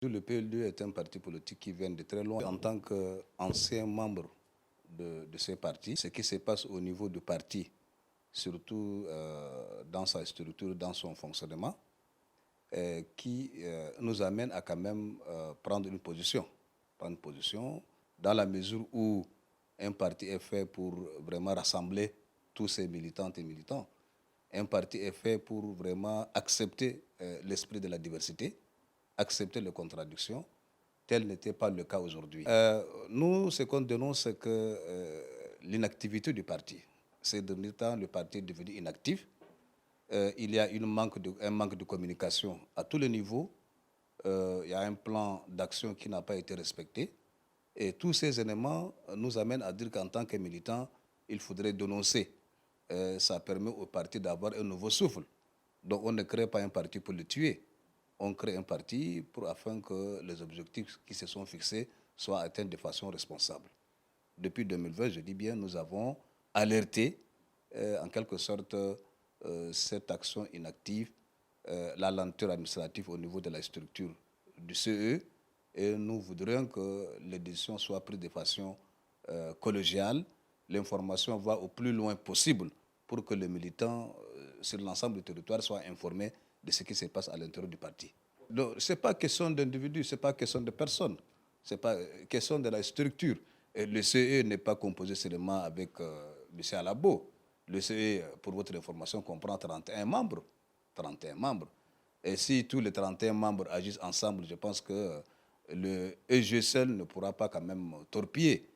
Le PLD est un parti politique qui vient de très loin. En tant qu'ancien membre de ce parti, ce qui se passe au niveau du parti, surtout dans sa structure, dans son fonctionnement, qui nous amène à quand même prendre une position. Prendre une position dans la mesure où un parti est fait pour vraiment rassembler tous ses militantes et militants. Un parti est fait pour vraiment accepter l'esprit de la diversité, accepter les contradictions. Tel n'était pas le cas aujourd'hui. Nous, ce qu'on dénonce, c'est que l'inactivité du parti. Ces derniers temps, le parti est devenu inactif. Il y a un manque de communication à tous les niveaux. Il y a un plan d'action qui n'a pas été respecté. Et tous ces éléments nous amènent à dire qu'en tant que militant, il faudrait dénoncer. Ça permet au parti d'avoir un nouveau souffle. Donc on ne crée pas un parti pour le tuer. On crée un parti afin que les objectifs qui se sont fixés soient atteints de façon responsable. Depuis 2020, je dis bien, nous avons alerté en quelque sorte cette action inactive, la lenteur administrative au niveau de la structure du CE, et nous voudrions que les décisions soient prises de façon collégiale. L'information va au plus loin possible pour que les militants sur l'ensemble du territoire soient informés de ce qui se passe à l'intérieur du parti. Ce n'est pas question d'individus, ce n'est pas question de personnes, c'est pas question de la structure. Et le CE n'est pas composé seulement avec M. Alabo. Le CE, pour votre information, comprend 31 membres. 31 membres. Et si tous les 31 membres agissent ensemble, je pense que le EG seul ne pourra pas quand même torpiller.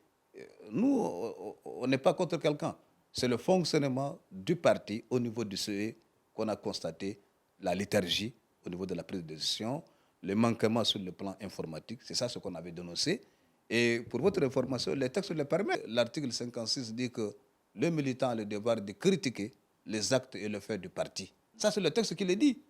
Nous, on n'est pas contre quelqu'un. C'est le fonctionnement du parti au niveau du CE qu'on a constaté, la léthargie au niveau de la prise de décision, les manquements sur le plan informatique. C'est ça ce qu'on avait dénoncé. Et pour votre information, les textes le permettent. L'article 56 dit que le militant a le devoir de critiquer les actes et les faits du parti. Ça, c'est le texte qui le dit.